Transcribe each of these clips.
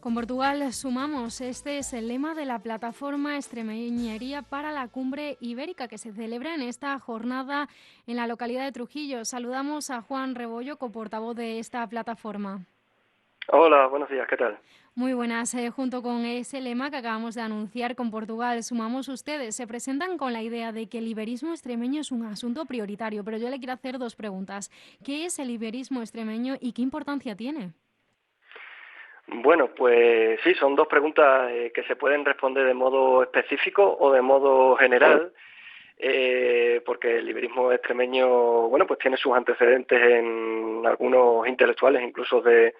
Con Portugal sumamos. Este es el lema de la plataforma Extremeñería para la Cumbre Ibérica que se celebra en esta jornada en la localidad de Trujillo. Saludamos a Juan Rebollo, coportavoz de esta plataforma. Hola, buenos días, ¿qué tal? Muy buenas. Junto con ese lema que acabamos de anunciar con Portugal sumamos, ustedes se presentan con la idea de que el iberismo extremeño es un asunto prioritario, pero yo le quiero hacer dos preguntas. ¿Qué es el iberismo extremeño y qué importancia tiene? Bueno, pues sí, son dos preguntas que se pueden responder de modo específico o de modo general, porque el liberismo extremeño, bueno, pues tiene sus antecedentes en algunos intelectuales, incluso de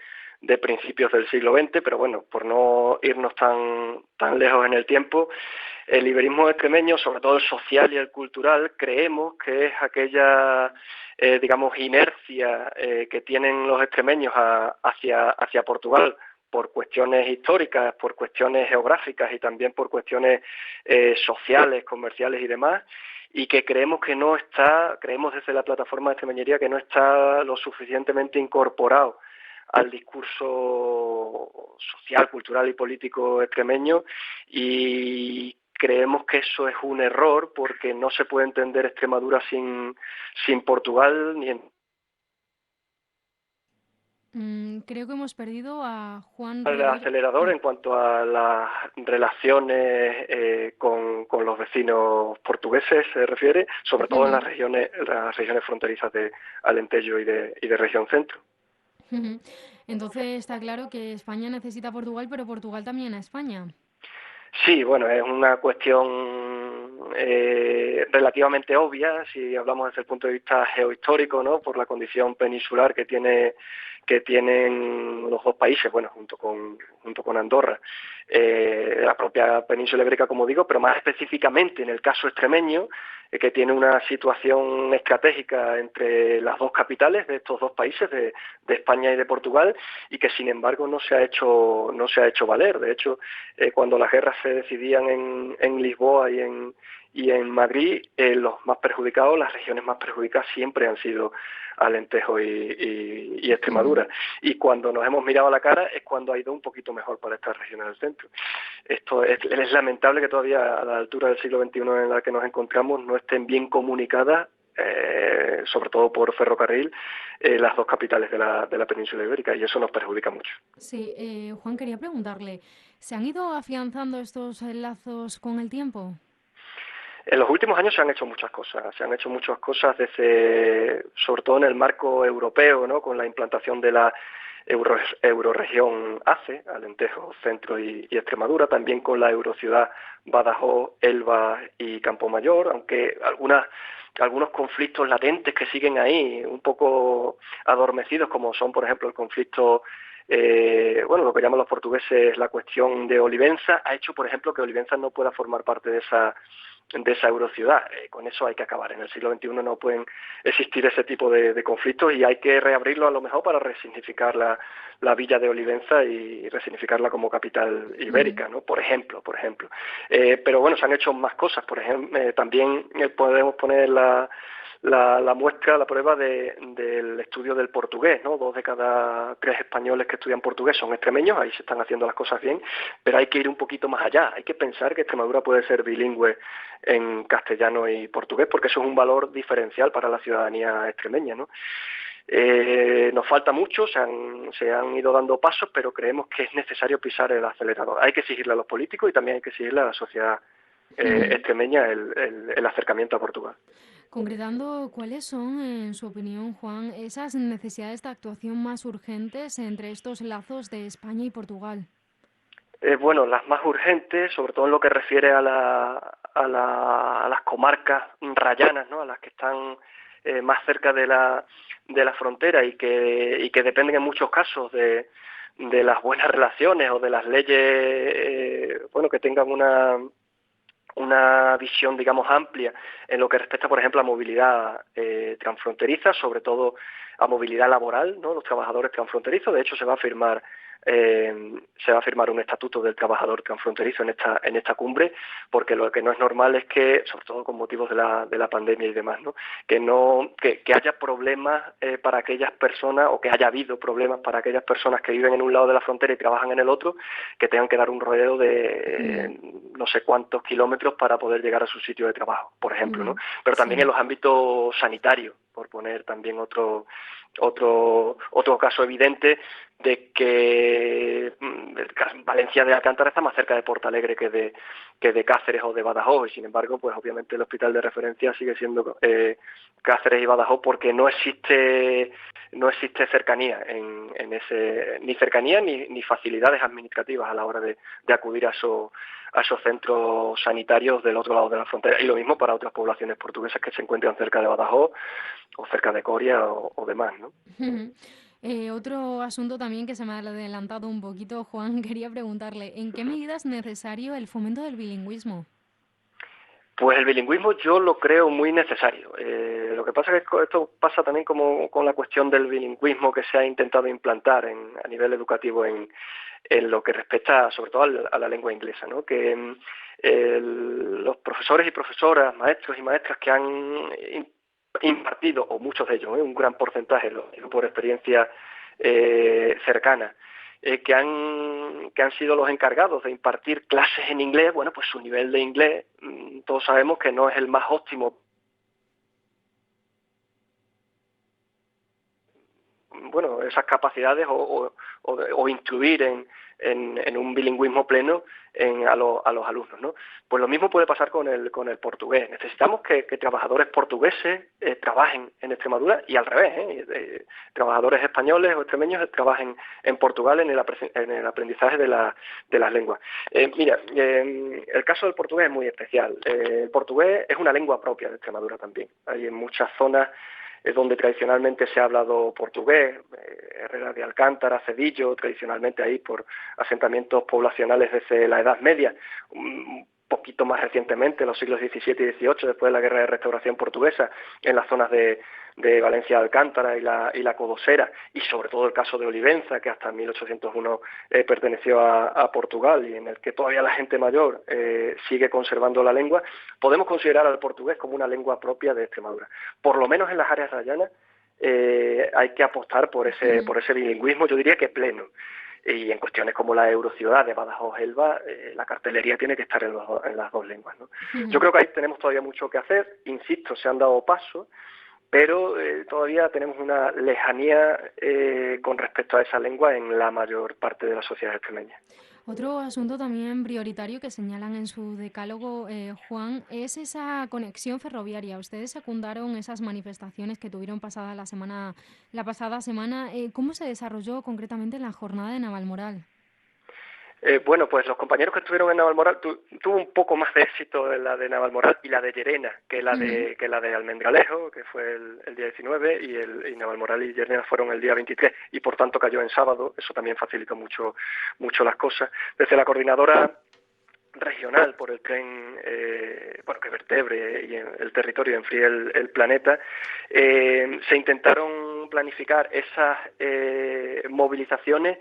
principios del siglo XX, pero bueno, por no irnos tan lejos en el tiempo, el liberismo extremeño, sobre todo el social y el cultural, creemos que es aquella, digamos, inercia que tienen los extremeños hacia Portugal por cuestiones históricas, por cuestiones geográficas y también por cuestiones sociales, comerciales y demás, y que creemos que no está, creemos desde la plataforma de extremeñería que no está lo suficientemente incorporado al discurso social, cultural y político extremeño, y creemos que eso es un error porque no se puede entender Extremadura sin Portugal ni en Creo que hemos perdido a Juan el Rebollo. acelerador en cuanto a las relaciones con los vecinos portugueses se refiere, sobre todo en Ujú, las regiones fronterizas de Alentejo y de región centro. ujú. Entonces está claro que España necesita a Portugal, pero Portugal también a España. Sí, bueno, es una cuestión relativamente obvia si hablamos desde el punto de vista geohistórico, ¿no? Por la condición peninsular que tienen los dos países, bueno, junto con Andorra, la propia península ibérica, como digo, pero más específicamente en el caso extremeño, que tiene una situación estratégica entre las dos capitales de estos dos países, de España y de Portugal, y que sin embargo no se ha hecho valer. De hecho, cuando las guerras se decidían en Lisboa y en Madrid, los más perjudicados, las regiones más perjudicadas siempre han sido Alentejo y Ujú. Extremadura. Y cuando nos hemos mirado a la cara es cuando ha ido un poquito mejor para estas regiones del centro. Esto es lamentable que todavía a la altura del siglo XXI en la que nos encontramos no estén bien comunicadas, sobre todo por ferrocarril, las dos capitales de la península ibérica, y eso nos perjudica mucho. Sí, Juan, quería preguntarle, ¿se han ido afianzando estos lazos con el tiempo? En los últimos años se han hecho muchas cosas desde, sobre todo en el marco europeo, ¿no? Con la implantación de la euroregión ACE, Alentejo, Centro y Extremadura, también con la eurociudad Badajoz, Elba y Campomayor, aunque algunos conflictos latentes que siguen ahí, un poco adormecidos, como son, por ejemplo, el conflicto bueno, lo que llaman los portugueses la cuestión de Olivenza, ha hecho, por ejemplo, que Olivenza no pueda formar parte de esa eurociudad. Con eso hay que acabar. En el siglo XXI no pueden existir ese tipo de conflictos y hay que reabrirlo a lo mejor para resignificar la villa de Olivenza y resignificarla como capital Ujú. ibérica, ¿no? Por ejemplo. Pero bueno, se han hecho más cosas. Por ejemplo, también podemos poner la muestra, la prueba del estudio del portugués, ¿no? 2 de cada 3 españoles que estudian portugués son extremeños, ahí se están haciendo las cosas bien, pero hay que ir un poquito más allá, hay que pensar que Extremadura puede ser bilingüe en castellano y portugués, porque eso es un valor diferencial para la ciudadanía extremeña, ¿no? Nos falta mucho, se han ido dando pasos, pero creemos que es necesario pisar el acelerador. Hay que exigirle a los políticos y también hay que exigirle a la sociedad Ujú. extremeña el acercamiento a Portugal. Concretando, ¿cuáles son, en su opinión, Juan, esas necesidades de actuación más urgentes entre estos lazos de España y Portugal? Bueno, las más urgentes, sobre todo en lo que refiere a las comarcas rayanas, ¿no? A las que están más cerca de la frontera y que dependen en muchos casos de las buenas relaciones o de las leyes, bueno, que tengan una visión, digamos, amplia en lo que respecta, por ejemplo, a movilidad transfronteriza, sobre todo a movilidad laboral, ¿no? Los trabajadores transfronterizos. De hecho, se va a firmar se va a firmar un estatuto del trabajador transfronterizo en esta cumbre, porque lo que no es normal es que, sobre todo con motivos de la pandemia y demás, ¿no? Que haya problemas para aquellas personas, o que haya habido problemas para aquellas personas que viven en un lado de la frontera y trabajan en el otro, que tengan que dar un rodeo de no sé cuántos kilómetros para poder llegar a su sitio de trabajo, por ejemplo, ¿no? Pero también en los ámbitos sanitarios, por poner también otro caso evidente de que Valencia de Alcántara está más cerca de Portalegre que de Cáceres o de Badajoz, y sin embargo, pues obviamente el hospital de referencia sigue siendo Cáceres y Badajoz, porque no existe cercanía en ese, ni cercanía ni facilidades administrativas a la hora de acudir a esos centros sanitarios del otro lado de la frontera, y lo mismo para otras poblaciones portuguesas que se encuentran cerca de Badajoz o cerca de Coria o demás, ¿no? Otro asunto también que se me ha adelantado un poquito, Juan, quería preguntarle, ¿en qué medida es necesario el fomento del bilingüismo? Pues el bilingüismo yo lo creo muy necesario. Lo que pasa es que esto pasa también como con la cuestión del bilingüismo que se ha intentado implantar a nivel educativo en lo que respecta sobre todo a la lengua inglesa, ¿no? Que los profesores y profesoras, maestros y maestras que han impartido, o muchos de ellos, un gran porcentaje, lo digo por experiencia cercana, que han sido los encargados de impartir clases en inglés, bueno, pues su nivel de inglés, todos sabemos que no es el más óptimo. Bueno, esas capacidades o incluir en un bilingüismo pleno a los alumnos, ¿no? Pues lo mismo puede pasar con el portugués. Necesitamos que trabajadores portugueses trabajen en Extremadura, y al revés, trabajadores españoles o extremeños trabajen en Portugal en el aprendizaje de las lenguas. Mira, el caso del portugués es muy especial. El portugués es una lengua propia de Extremadura también. Hay en muchas zonas es donde tradicionalmente se ha hablado portugués, Herrera de Alcántara, Cedillo, tradicionalmente ahí por asentamientos poblacionales desde la Edad Media, un poquito más recientemente, en los siglos XVII y XVIII, después de la Guerra de Restauración Portuguesa, en las zonas de Valencia de Alcántara y la Codosera, y sobre todo el caso de Olivenza, que hasta 1801 perteneció a Portugal, y en el que todavía la gente mayor sigue conservando la lengua. Podemos considerar al portugués como una lengua propia de Extremadura. Por lo menos en las áreas rayanas hay que apostar por ese bilingüismo, yo diría que pleno. Y en cuestiones como la eurociudad de Badajoz-Elba, la cartelería tiene que estar en las dos lenguas, ¿no? Yo creo que ahí tenemos todavía mucho que hacer. Insisto, se han dado pasos, pero todavía tenemos una lejanía con respecto a esa lengua en la mayor parte de la sociedad extremeña. Otro asunto también prioritario que señalan en su decálogo, Juan, es esa conexión ferroviaria. Ustedes secundaron esas manifestaciones que tuvieron la pasada semana. ¿Cómo se desarrolló concretamente en la jornada de Navalmoral? Bueno, pues los compañeros que estuvieron en Navalmoral tuvo un poco más de éxito en la de Navalmoral y la de Llerena que la de Almendralejo, que fue el día 19, y Navalmoral y Llerena fueron el día 23, y por tanto cayó en sábado. Eso también facilitó mucho las cosas. Desde la coordinadora regional por el tren que vertebre y el territorio, enfríe el planeta, se intentaron planificar esas movilizaciones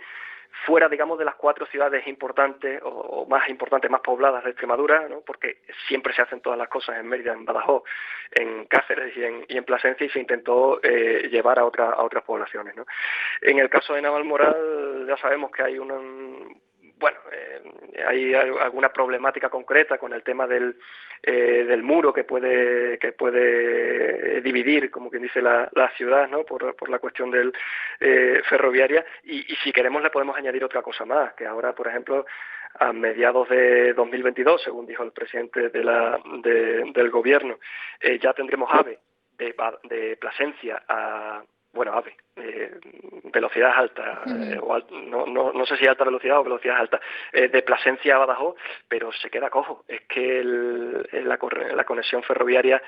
fuera, digamos, de las 4 ciudades importantes o más importantes, más pobladas de Extremadura, ¿no? Porque siempre se hacen todas las cosas en Mérida, en Badajoz, en Cáceres y en Plasencia, y se intentó llevar a otras poblaciones, ¿no? En el caso de Navalmoral ya sabemos que hay hay alguna problemática concreta con el tema del muro que puede dividir, como quien dice, la ciudad, ¿no? Por la cuestión del ferroviaria, y si queremos le podemos añadir otra cosa más, que ahora, por ejemplo, a mediados de 2022, según dijo el presidente del gobierno, ya tendremos AVE de Plasencia a AVE, velocidad alta, no sé si alta velocidad o velocidad alta, de Plasencia a Badajoz, pero se queda cojo. Es que la conexión ferroviaria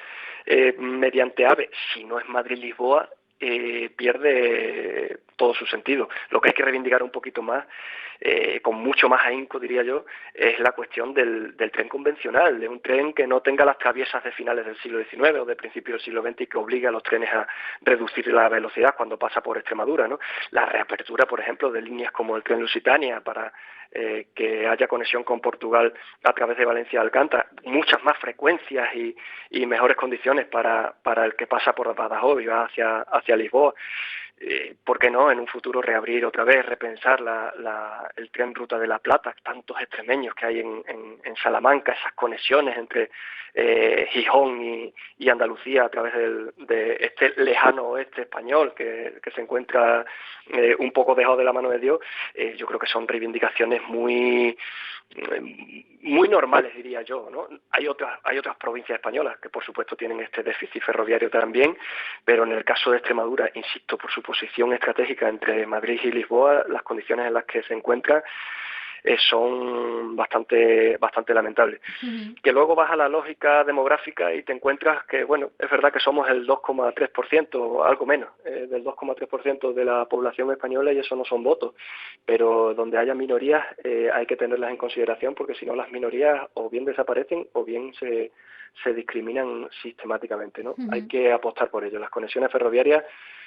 mediante AVE, si no es Madrid-Lisboa, pierde todo su sentido. Lo que hay que reivindicar un poquito más, con mucho más ahínco, diría yo, es la cuestión del tren convencional, de un tren que no tenga las traviesas de finales del siglo XIX o de principios del siglo XX y que obligue a los trenes a reducir la velocidad cuando pasa por Extremadura, ¿no? La reapertura, por ejemplo, de líneas como el tren Lusitania para que haya conexión con Portugal a través de Valencia a Alcántara, muchas más frecuencias y mejores condiciones para el que pasa por Badajoz y va hacia Lisboa. ¿Por qué no en un futuro reabrir otra vez, repensar el tren Ruta de la Plata, tantos extremeños que hay en Salamanca, esas conexiones entre Gijón y Andalucía a través de este lejano oeste español que se encuentra un poco dejado de la mano de Dios? Yo creo que son reivindicaciones muy normales, diría yo, ¿no? Hay otras provincias españolas que por supuesto tienen este déficit ferroviario también, pero en el caso de Extremadura, insisto, por su posición estratégica entre Madrid y Lisboa, las condiciones en las que se encuentra son bastante lamentables. Ujú. Que luego vas a la lógica demográfica y te encuentras que, bueno, es verdad que somos el 2,3% o algo menos, del 2,3% de la población española, y eso no son votos, pero donde haya minorías hay que tenerlas en consideración, porque si no las minorías o bien desaparecen o bien se discriminan sistemáticamente, ¿no? Hay Ujú. que apostar por ello. Las conexiones ferroviarias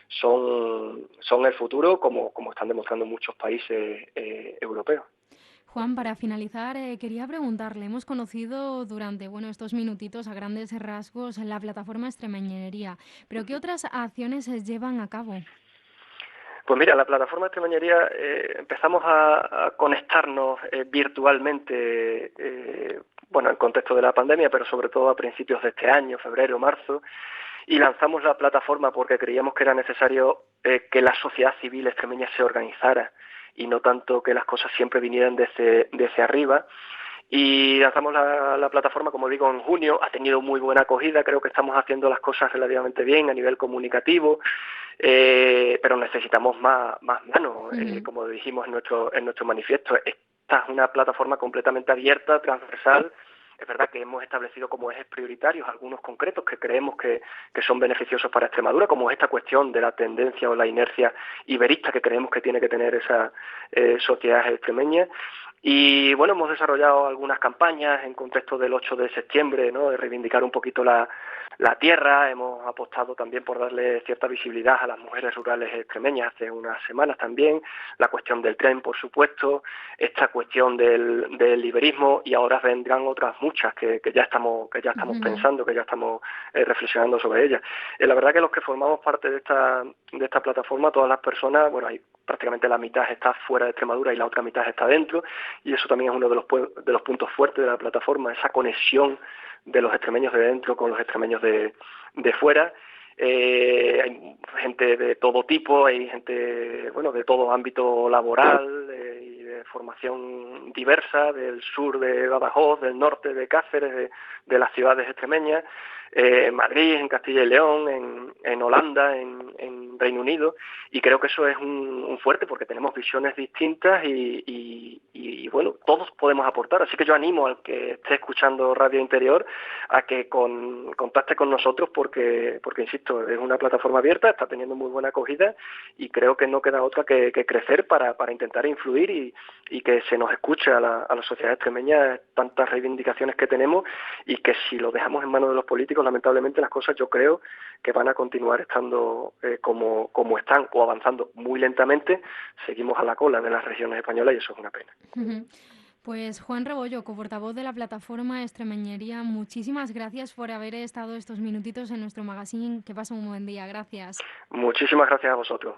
son el futuro, como están demostrando muchos países europeos. Juan, para finalizar, quería preguntarle, hemos conocido durante estos minutitos a grandes rasgos la plataforma Extremeñería, pero ¿qué otras acciones se llevan a cabo? Pues mira, la plataforma de Extremeñería empezamos a conectarnos virtualmente, bueno, en contexto de la pandemia, pero sobre todo a principios de este año, febrero, marzo, y lanzamos la plataforma porque creíamos que era necesario que la sociedad civil extremeña se organizara y no tanto que las cosas siempre vinieran desde arriba. Y lanzamos la plataforma, como digo, en junio. Ha tenido muy buena acogida, creo que estamos haciendo las cosas relativamente bien a nivel comunicativo, pero necesitamos más manos, Ujú. como dijimos en nuestro manifiesto. Esta es una plataforma completamente abierta, transversal. Es verdad que hemos establecido como ejes prioritarios algunos concretos que creemos que son beneficiosos para Extremadura, como esta cuestión de la tendencia o la inercia iberista que creemos que tiene que tener esa sociedad extremeña. Y bueno, hemos desarrollado algunas campañas en contexto del 8 de septiembre, ¿no? De reivindicar un poquito la tierra. Hemos apostado también por darle cierta visibilidad a las mujeres rurales extremeñas hace unas semanas también, la cuestión del tren, por supuesto, esta cuestión del liberismo, y ahora vendrán otras muchas que ya estamos Ujú. pensando, que ya estamos reflexionando sobre ellas. La verdad que los que formamos parte de esta plataforma, todas las personas, bueno, hay prácticamente la mitad está fuera de Extremadura y la otra mitad está dentro, y eso también es uno de los puntos fuertes de la plataforma, esa conexión de los extremeños de dentro con los extremeños de fuera. Hay gente de todo tipo, hay gente, bueno, de todo ámbito laboral y de formación diversa, del sur de Badajoz, del norte de Cáceres, de las ciudades extremeñas, en Madrid, en Castilla y León, en Holanda, en Reino Unido, y creo que eso es un fuerte porque tenemos visiones distintas y bueno, todos podemos aportar, así que yo animo al que esté escuchando Radio Interior a que contacte con nosotros porque insisto, es una plataforma abierta, está teniendo muy buena acogida y creo que no queda otra que crecer para intentar influir y que se nos escuche a la sociedad extremeña tantas reivindicaciones que tenemos, y que si lo dejamos en manos de los políticos, lamentablemente las cosas yo creo que van a continuar estando como están o avanzando muy lentamente. Seguimos a la cola de las regiones españolas y eso es una pena. Ujú. Pues Juan Rebollo, coportavoz de la plataforma Extremeñería, muchísimas gracias por haber estado estos minutitos en nuestro magazine. Que pasen un buen día. Gracias. Muchísimas gracias a vosotros.